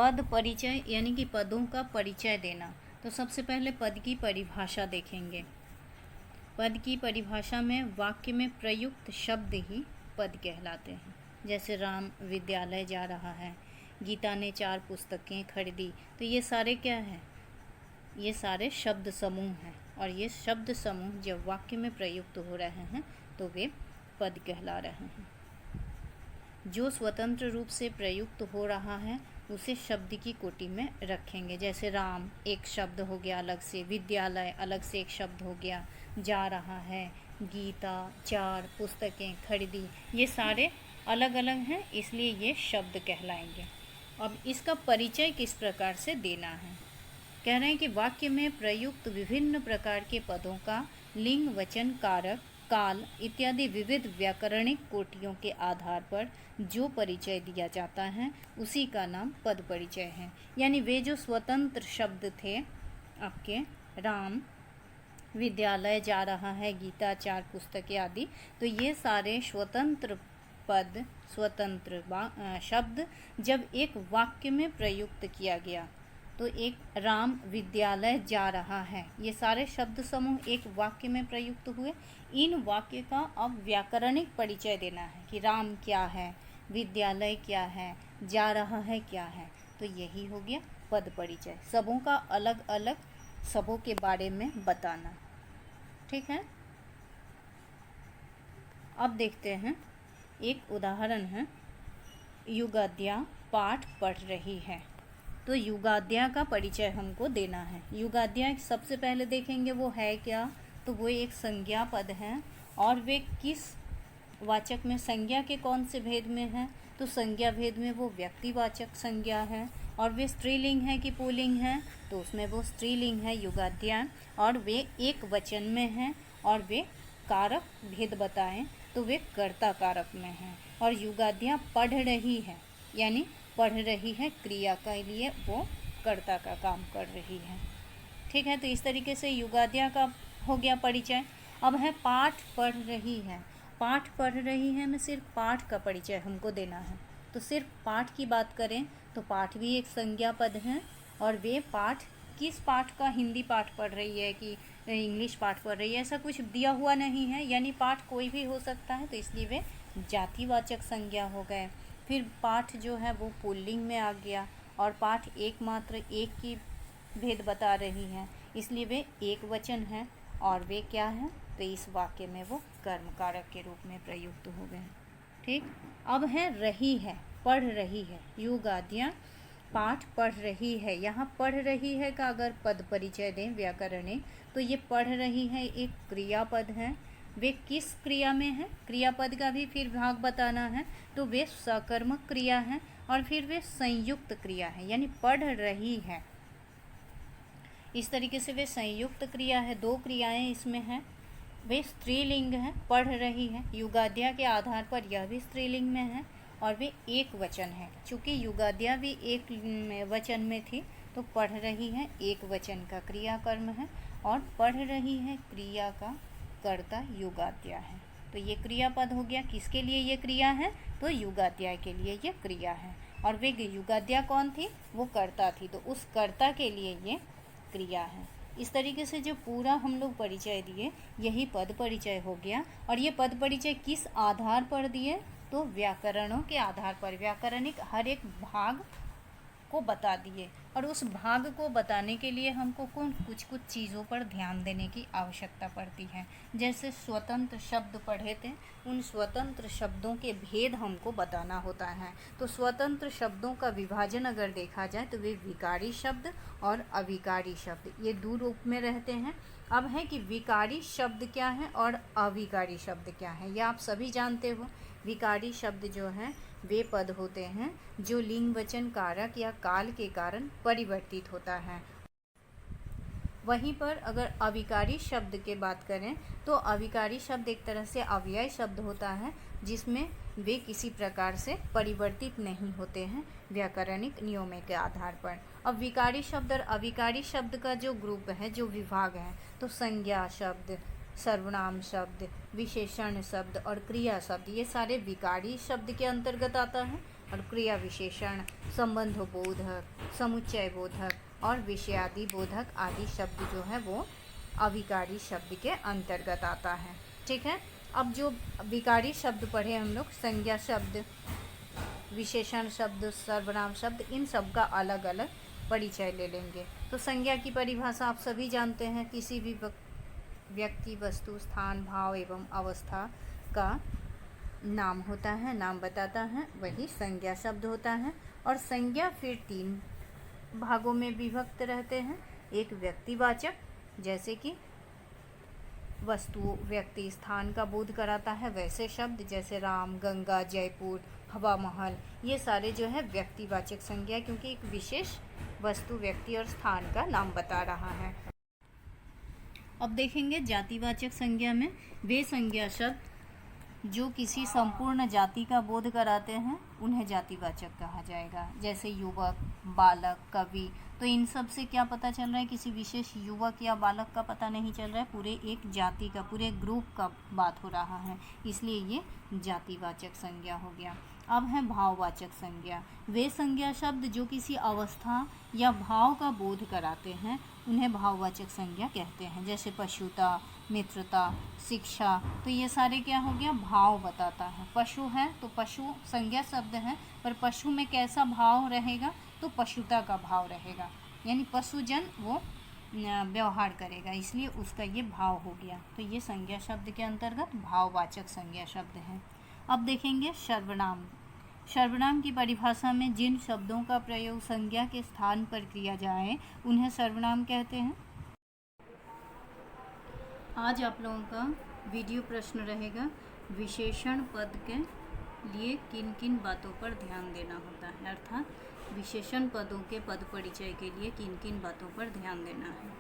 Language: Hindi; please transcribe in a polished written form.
पद परिचय यानी कि पदों का परिचय देना। तो सबसे पहले पद की परिभाषा देखेंगे। पद की परिभाषा में वाक्य में प्रयुक्त शब्द ही पद कहलाते हैं। जैसे राम विद्यालय जा रहा है, गीता ने 4 पुस्तकें खरीदी। तो ये सारे क्या हैं? ये सारे शब्द समूह हैं, और ये शब्द समूह जब वाक्य में प्रयुक्त हो रहे हैं तो वे पद कहला रहे हैं। जो स्वतंत्र रूप से प्रयुक्त हो रहा है उसे शब्द की कोटि में रखेंगे। जैसे राम एक शब्द हो गया अलग से, विद्यालय अलग से एक शब्द हो गया, जा रहा है, गीता, 4 पुस्तकें खरीदी, ये सारे अलग अलग हैं, इसलिए ये शब्द कहलाएंगे। अब इसका परिचय किस प्रकार से देना है? कह रहे हैं कि वाक्य में प्रयुक्त विभिन्न प्रकार के पदों का लिंग, वचन, कारक, काल इत्यादि विविध व्याकरणिक कोटियों के आधार पर जो परिचय दिया जाता है उसी का नाम पद परिचय है। यानी वे जो स्वतंत्र शब्द थे आपके, राम विद्यालय जा रहा है, गीता 4 पुस्तकें आदि, तो ये सारे स्वतंत्र पद, स्वतंत्र शब्द जब एक वाक्य में प्रयुक्त किया गया तो एक राम विद्यालय जा रहा है, ये सारे शब्द समूह एक वाक्य में प्रयुक्त हुए। इन वाक्य का अब व्याकरणिक परिचय देना है कि राम क्या है, विद्यालय क्या है, जा रहा है क्या है। तो यही हो गया पद परिचय, सबों का अलग अलग सबों के बारे में बताना। ठीक है, अब देखते हैं एक उदाहरण है। युगाद्या पाठ पढ़ रही है। तो युगाद्या का परिचय हमको देना है। युगाद्या सबसे पहले देखेंगे वो है क्या, तो वो एक संज्ञा पद है, और वे किस वाचक में, संज्ञा के कौन से भेद में है, तो संज्ञा भेद में वो व्यक्तिवाचक संज्ञा है, और वे स्त्रीलिंग है कि पुल्लिंग है, तो उसमें वो स्त्रीलिंग है युगाद्या, और वे एक वचन में हैं, और वे कारक भेद बताएं तो वे कर्ता कारक में हैं। और युगाद्या पढ़ रही है, यानी पढ़ रही है क्रिया के लिए वो कर्ता का काम कर रही है। ठीक है, तो इस तरीके से युगाद्या का हो गया परिचय। अब है पाठ पढ़ रही है। पाठ पढ़ रही है में सिर्फ पाठ का परिचय हमको देना है। तो सिर्फ पाठ की बात करें तो पाठ भी एक संज्ञा पद है, और वे पाठ किस पाठ का, हिंदी पाठ पढ़ रही है कि इंग्लिश पाठ पढ़ रही है, ऐसा कुछ दिया हुआ नहीं है, यानी पाठ कोई भी हो सकता है, तो इसलिए वे जातिवाचक संज्ञा हो गए। फिर पाठ जो है वो पुल्लिंग में आ गया, और पाठ एकमात्र एक की भेद बता रही है, इसलिए वे एक वचन है, और वे क्या है, तो इस वाक्य में वो कर्म कारक के रूप में प्रयुक्त हो गए। ठीक, अब है रही है, पढ़ रही है। युगाद्या पाठ पढ़ रही है। यहाँ पढ़ रही है का अगर पद परिचय दें व्याकरणिक, तो ये पढ़ रही है एक क्रियापद है। वे किस क्रिया में है, क्रियापद का भी फिर भाग बताना है, तो वे सकर्मक क्रिया है, और फिर वे संयुक्त क्रिया है, यानी पढ़ रही है। इस तरीके से वे संयुक्त क्रिया है, 2 क्रियाएं इसमें हैं। वे स्त्रीलिंग है, पढ़ रही है, युगाद्या के आधार पर यह भी स्त्रीलिंग में है, और वे एक वचन है। चूँकि युगाद्या भी एक वचन में थी, तो पढ़ रही है एक वचन का क्रियाकर्म है, और पढ़ रही है क्रिया का कर्ता युगाद्या है। तो ये क्रियापद हो गया। किसके लिए ये क्रिया है, तो युगाद्या के लिए ये क्रिया है, और वे युगाद्या कौन थी, वो कर्ता थी, तो उस कर्ता के लिए ये क्रिया है। इस तरीके से जो पूरा हम लोग परिचय दिए यही पद परिचय हो गया। और ये पद परिचय किस आधार पर दिए, तो व्याकरणों के आधार पर, व्याकरणिक हर एक भाग को बता दिए, और उस भाग को बताने के लिए हमको कुछ चीज़ों पर ध्यान देने की आवश्यकता पड़ती है। जैसे स्वतंत्र शब्द पढ़े थे, उन स्वतंत्र शब्दों के भेद हमको बताना होता है। तो स्वतंत्र शब्दों का विभाजन अगर देखा जाए तो वे विकारी शब्द और अविकारी शब्द, ये 2 रूप में रहते हैं। अब है कि विकारी शब्द क्या है और अविकारी शब्द क्या है, यह आप सभी जानते हो। विकारी शब्द जो हैं वे पद होते हैं जो लिंग, वचन, कारक या काल के कारण परिवर्तित होता है। वहीं पर अगर अविकारी शब्द की बात करें तो अविकारी शब्द एक तरह से अव्यय शब्द होता है, जिसमें वे किसी प्रकार से परिवर्तित नहीं होते हैं व्याकरणिक नियमों के आधार पर। अब विकारी शब्द और अविकारी शब्द का जो ग्रुप है, जो विभाग है, तो संज्ञा शब्द, सर्वनाम शब्द, विशेषण शब्द और क्रिया शब्द, ये सारे विकारी शब्द के अंतर्गत आता है। और क्रिया विशेषण, संबंध बोधक, समुच्चय बोधक और विषयादि बोधक आदि शब्द जो है वो अविकारी शब्द के अंतर्गत आता है। ठीक है, अब जो विकारी शब्द पढ़े हम लोग, संज्ञा शब्द, विशेषण शब्द, सर्वनाम शब्द, इन सब का अलग अलग परिचय ले लेंगे। तो संज्ञा की परिभाषा आप सभी जानते हैं, किसी भी व्यक्ति, वस्तु, स्थान, भाव एवं अवस्था का नाम होता है, नाम बताता है, वही संज्ञा शब्द होता है। और संज्ञा फिर 3 भागों में विभक्त रहते हैं। एक व्यक्तिवाचक, जैसे कि वस्तु, व्यक्ति, स्थान का बोध कराता है वैसे शब्द, जैसे राम, गंगा, जयपुर, हवा महल, ये सारे जो है व्यक्तिवाचक संज्ञा, क्योंकि एक विशेष वस्तु, व्यक्ति और स्थान का नाम बता रहा है। अब देखेंगे जातिवाचक संज्ञा में, वे संज्ञा शब्द जो किसी संपूर्ण जाति का बोध कराते हैं उन्हें जातिवाचक कहा जाएगा। जैसे युवक, बालक, कवि, तो इन सब से क्या पता चल रहा है, किसी विशेष युवक या बालक का पता नहीं चल रहा है, पूरे एक जाति का, पूरे ग्रुप का बात हो रहा है, इसलिए ये जातिवाचक संज्ञा हो गया। अब है भाववाचक संज्ञा, वे संज्ञा शब्द जो किसी अवस्था या भाव का बोध कराते हैं उन्हें भाववाचक संज्ञा कहते हैं। जैसे पशुता, मित्रता, शिक्षा, तो ये सारे क्या हो गया, भाव बताता है। पशु है तो पशु संज्ञा शब्द है, पर पशु में कैसा भाव रहेगा, तो पशुता का भाव रहेगा, यानी पशुजन वो व्यवहार करेगा, इसलिए उसका ये भाव हो गया। तो ये संज्ञा शब्द के अंतर्गत भाववाचक संज्ञा शब्द है। अब देखेंगे सर्वनाम। सर्वनाम की परिभाषा में जिन शब्दों का प्रयोग संज्ञा के स्थान पर किया जाए उन्हें सर्वनाम कहते हैं। आज आप लोगों का वीडियो प्रश्न रहेगा, विशेषण पद के लिए किन किन बातों पर ध्यान देना होता है, अर्थात विशेषण पदों के पद परिचय के लिए किन किन बातों पर ध्यान देना है।